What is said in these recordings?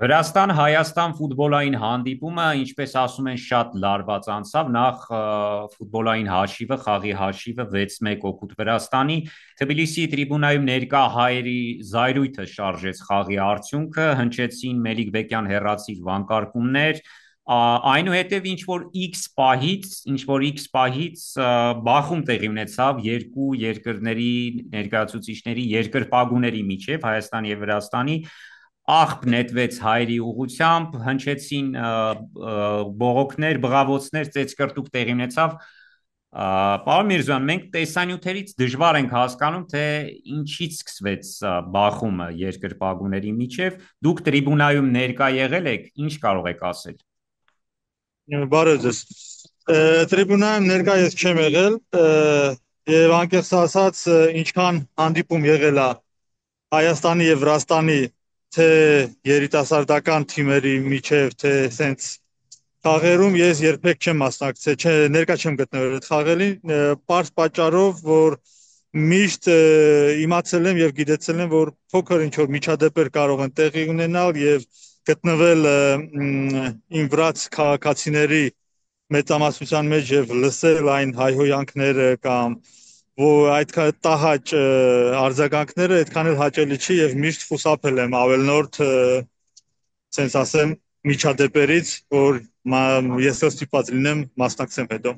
Վրաստան-Հայաստան ֆուտբոլային հանդիպումը, ինչպես ասում են, շատ լարված անցավ։ Նախ ֆուտբոլային հաշիվը, խաղի հաշիվը 6-1 օգուտ Վրաստանի։ Թբիլիսիի տրիբունայում ներկա հայերի զայրույթը շարժեց խաղի արդյունքը, հնչեցին Մելիք-Բեկյան հեռացիր վանկարկումներ, այնուհետև ինչ որ X պահից բախում տեղի ունեցավ երկու երկրների ներկայացուցիչների երկրպագուների միջև Հայաստանի եւ Վրաստանի աղբ նետվեց հայերի ուղությամբ, հնչեցին բողոքներ, բղավոցներ, ծեծկռտուք տեղի ունեցավ։ Պարոն Միրզոյան, մենք տեսանյութերից դժվար ենք հասկանում, թե ինչից սկսվեց բախումը երկրպագուների միջև։ Դուք տրիբունայում ներկա եղել եք, ինչ կարող եք ասել։ Բարև ձեզ։ Տրիբունայում ներկա ես չեմ եղել, եւ անկեղծ ասած, ինչքան հանդիպում եղել է Հայաստանի եւ Վրաստանի թե երիտասարդական թիմերի միջև, թե սենց խաղերում ես երբեք չեմ մասնակցել, ներկա չեմ գտնվել այդ խաղերին, պարզ պատճառով, որ միշտ իմացել եմ եւ գիտեցել եմ, որ փոքր ինչ որ միջադեպեր կարող են տեղի ունենալ եւ գտնվել իմ վրաց քաղաքացիների մեծամասնության մեջ եւ լսել այն հայհոյանքները կամ այդ տահաճ արձագանքները այդքան էլ հաճելի չի եւ միշտ խուսափել եմ ավելնորդ sense ասեմ միջադեպերից, որ ես ստիպված լինեմ մասնակցեմ հետո։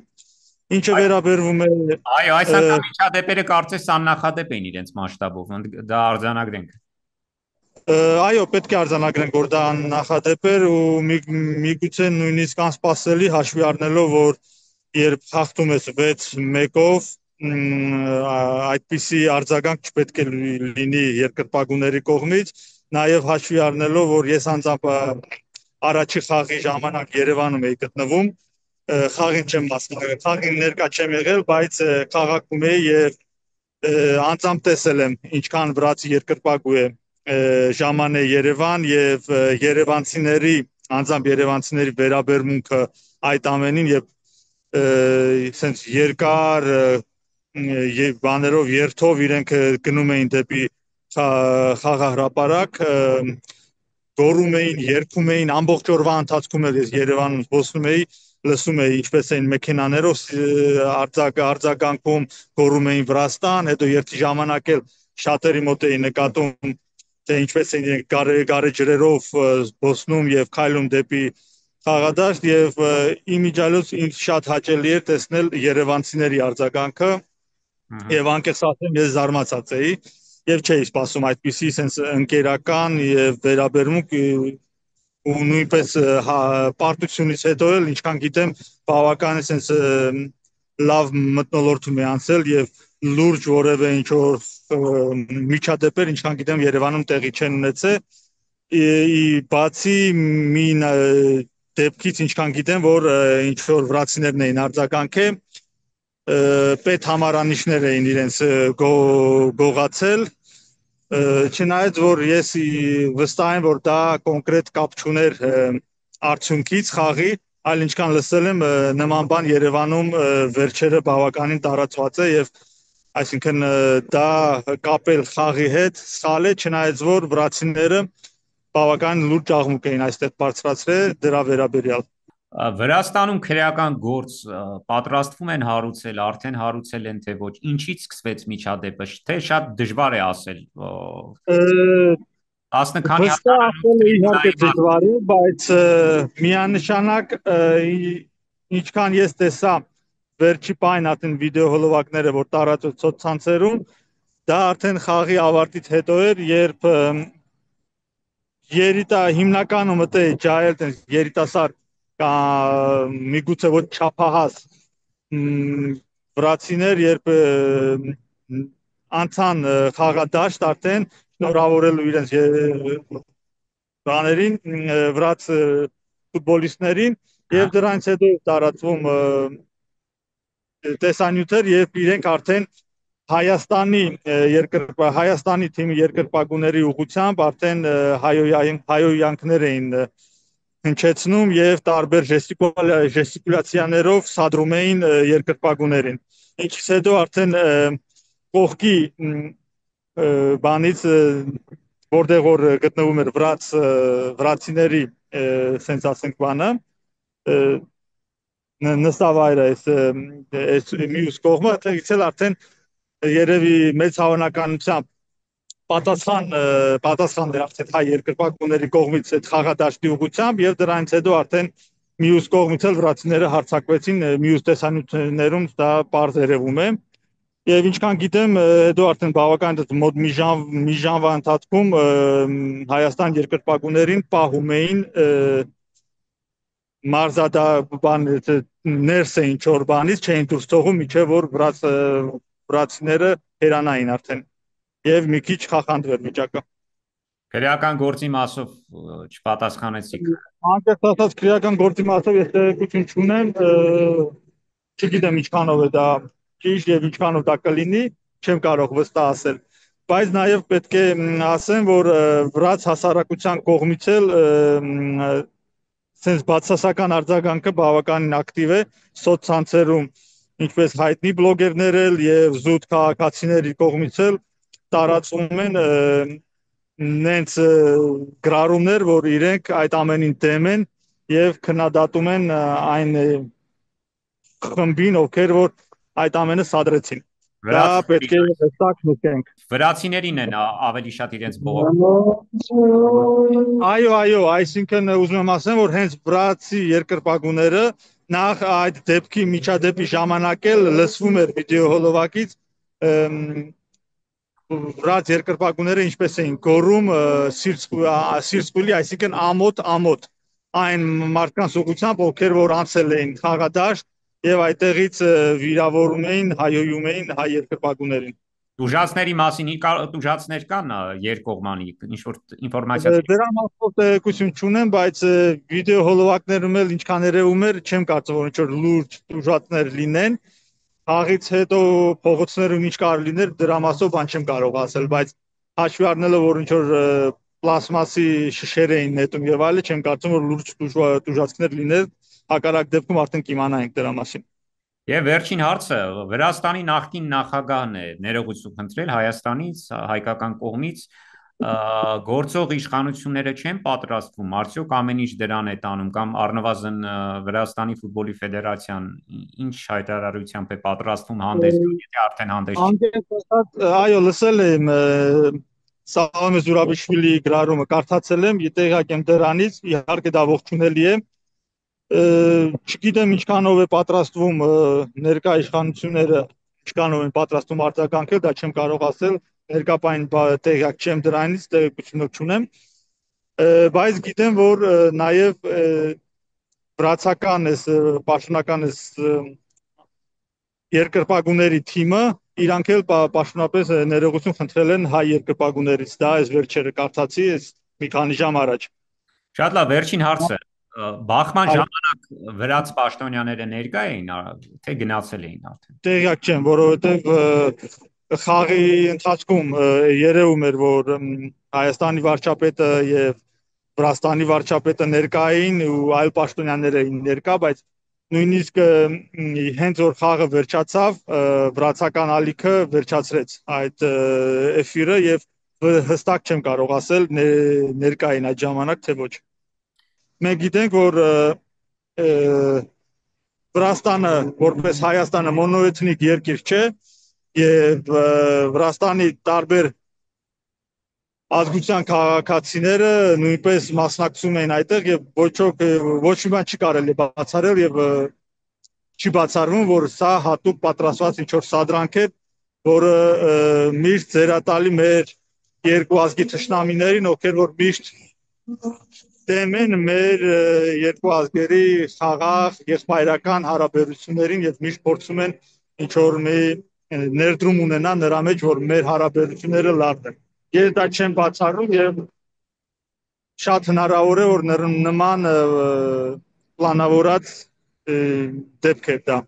Ինչը վերաբերվում է Այո, այս անգամ միջադեպերը կարծես աննախադեպ էին իրենց մասշտաբով, դա արձանագրենք։ Այո, պետք է արձանագրենք, որ դա աննախադեպ էր ու միգուցե նույնիսկ անսպասելի հաշվի առնելով, որ երբ հաղթում ես 6-1-ով, այդպիսի արձագանք չպետք է լինի երկրպագուների կողմից, նաև հաշվի առնելով, որ ես անձամբ առաջի խաղի ժամանակ Երևանում էի գտնվում, խաղին չեմ մասնակցել, խաղին ներկա չեմ եղել, բայց խաղակում էի եւ անձամբ տեսել եմ ինչքան վրացի երկրպագու է ժամանե Երևան եւ երևանցիների անձամբ երևանցիների վերաբերմունքը այդ ամենին եւ սենց երկար եւ բաներով երթով իրենք գնում էին դեպի խաղահրապարակ գոռում էին, երգում էին ամբողջ օրվա ընթացքում էլ ես Երևանում զբոսնում էի լսում էի ինչպես էին մեքենաներով արձագանքում գոռում էին Վրաստան, հետո երթի ժամանակ էլ շատերի մոտ էի նկատում թե ինչպես են իրենք գարեջրերով զբոսնում եւ քայլում դեպի խաղադաշտ եւ իմիջիալոց ինձ շատ հաճելի էր տեսնել երևանցիների արձագանքը եւ անկեղծ ասեմ ես զարմացած էի եւ չէի սպասում այդպիսի sense ընկերական եւ վերաբերմունք ու նույնպես պարտությունից հետո էլ ինչքան գիտեմ բավականին sense լավ մտնոլորտում է անցել եւ լուրջ որևէ ինչ որ միջադեպեր ինչքան գիտեմ Երևանում տեղի չեն ունեցել բացի մի դեպքից ինչքան գիտեմ որ ինչ որ վրացիներն էին արձագանքել պետ համարանիշներ էին իրենց գողացել չնայած որ ես վստահ եմ որ դա կոնկրետ կապ չուներ արդյունքից խաղի այլ ինչքան լսել եմ նման բան Երևանում վերջերը բավականին տարածված է եւ այսինքն դա կապել խաղի հետ սխալ է չնայած որ վրացիները բավական լուրջ աղմուկ էին այստեղ բարձրացրել դրա վերաբերյալ Վրաստանում քրեական գործ պատրաստվում են հարուցել, արդեն հարուցել են թե ոչ, ինչից սկսվեց միջադեպը, թե շատ դժվար է ասել։ Տասնքանի Վստահ ասել իհարկե տրիբունայի դժվար է, բայց միանշանակ ինչքան ես տեսա վերջի պայն ատեն վիդեո հոլովակները, որ տարածված սոցցանցերում, դա արդեն խաղի ավարտից հետո էր, երբ հիմնականում մտե ջահել տես երիտասարդ միգուցե ոչ չափահաս վրացիներ, երբ անցան խաղադաշտ արդեն շնորհավորելու իրենց բաներին վրաց ֆուտբոլիստներին եւ դրանից հետո տարածվում տեսանյութեր, երբ իրենք արդեն Հայաստանի թիմի երկրպագուների ուղղությամբ արդեն հայոյանքներ էին հնչեցնում եւ տարբեր ժեստիկուլյացիաներով սադրում էին երկրպագուներին։ Ինչից հետո արդեն կողքի բանից որտեղ որ գտնվում էր վրացիների սենց ասենք բանը նստավայրը այս մյուս կողմը այդտեղից արդեն երևի մեծ հավանականությամբ պատասխան էր արդեն հայ երկրպագուների կողմից այդ խաղադաշտի ուղղությամբ եւ դրանից հետո արդեն մյուս կողմից էլ վրացիները հարձակվեցին մյուս տեսանյութերում դա բարձ երևում է եւ ինչքան գիտեմ հետո արդեն բավական մոտ մի ժամվա ընթացքում Հայաստան երկրպագուներին պահում էին մարզադա բան ներս էին չոր բանից չէին դուրս թողում միջև որ վրացիները հերանային արդեն եւ մի քիչ խախանդ վիճակը Քրեական գործի մասով չպատասխանեցիք։ Անկեղծ ասած քրեական գործի մասով ես տեղեկություն չունեմ, չգիտեմ ինչքանով է դա ճիշտ եւ ինչքանով դա կլինի, չեմ կարող վստահ ասել։ Բայց նաեւ պետք է ասեմ, որ վրաց հասարակության կողմից էլ sense բացասական արձագանքը բավականին ակտիվ է սոցցանցերում, ինչպես հայտնի բլոգերներ էլ եւ զուտ քաղաքացիների կողմից էլ տարածվում են նենց գրառումներ, որ իրենք այդ ամենին դեմ են եւ քննադատում են այն խմբին, ովքեր որ այդ ամենը սադրեցին։ Դա պետք է հստակ նշենք։ Վրացիներին են ավելի շատ իրենց բողոքում։ Այո, այսինքն ուզում եմ ասեմ, որ հենց վրացի երկրպագուները նախ այդ դեպքի միջադեպի ժամանակ էլ լսվում էր վիդեոհոլովակից վրաց երկրպագուները ինչպես էին գոռում սիրսպուլի, այսինքն ամոթ այն մարդկանց ուղղությամբ, ովքեր որ անցել էին խաղադաշտ եւ այդտեղից վիրավորում էին, հայոյում էին հայ երկրպագուներին։ Տուժածների մասին տուժածներ կան երկկողմանի ինչ որ ինֆորմացիա։ Դրա մասով տեղեկություն չունեմ, բայց վիդեոհոլովակներում էլ ինչքան երևում էր, չեմ կարծում որ ինչ որ լուրջ տուժածներ լինեն։ Խաղից հետո փողոցներում ինչ կարող լիներ, դրա մասով բան չեմ կարող ասել, բայց հաշվի առնելով որ ինչ որ պլաստմասի շշեր էին նետում եւ այլը, չեմ կարծում որ լուրջ տուժածքներ լիներ, հակառակ դեպքում արդեն կիմանայինք դրա մասին։ Եվ վերջին հարցը Վրաստանի նախկին նախագահն է ներողություն խնդրել Հայաստանից, հայկական կողմից գործող իշխանությունները չեն պատրաստվում, արդյոք ամեն ինչ դրան է տանում կամ առնվազն Վրաստանի ֆուտբոլի ֆեդերացիան ինչ հայտարարությամբ է պատրաստվում հանդես գալ, եթե արդեն հանդես չի։ Այո, լսել եմ Սաղամե Զուրաբիշվիլի գրառումը, կարդացել եմ, տեղյակ եմ դրանից, իհարկե դա ողջունելի է։ Չգիտեմ ինչքանով է պատրաստվում ներկա իշխանությունները, ինչքանով են պատրաստվում արձագանքել, դա չեմ կարող ասել, ներկապային տեղյակ չեմ դրանից, տեղեկություններ չունեմ, բայց գիտեմ, որ նաև վրացական պաշտոնական երկրպագուների թիմը իրանք էլ պաշտոնապես ներողություն խնդրել են հայ երկրպագուներից, դա այս վերջերը կարդացի, մի քանի ժամ առաջ։ Շատ լավ, վերջին հարցը Բախման ժամանակ վրաց պաշտոնյաները ներկա էին, թե գնացել էին արդեն։ Տեղյակ չեմ, որովհետև խաղի ընթացքում երևում էր, որ Հայաստանի վարչապետը եւ Վրաստանի վարչապետը ներկա էին ու այլ պաշտոնյաներ էին ներկա, բայց նույնիսկ հենց որ խաղը վերջացավ, վրացական ալիքը վերջացրեց այդ էֆիրը եւ հստակ չեմ կարող ասել ներկա էին այդ ժամանակ թե ոչ։ Մենք գիտենք, որ Վրաստանը որպես Հայաստանը մոնոէթնիկ երկիր չէ եւ Վրաստանի տարբեր ազգության քաղաքացիները նույնպես մասնակցում էին այդտեղ եւ ոչ մի բան չի կարելի բացառել եւ չի բացառվում, որ սա հատուկ պատրաստված ինչ-որ սադրանք է, որը միշտ զերատալի մեր երկու ազգի թշնամիներին, ովքեր որ միշտ դեմ են մեր երկու ազգերի խաղաղ եղբայրական հարաբերություններին եւ միշտ փորձում են ինչ-որ մի ներդրում ունենա նրա մեջ, որ մեր հարաբերությունները լավն են։ Ես դա չեմ բացառում եւ շատ հնարավոր է որ նման պլանավորած դեպք է դա։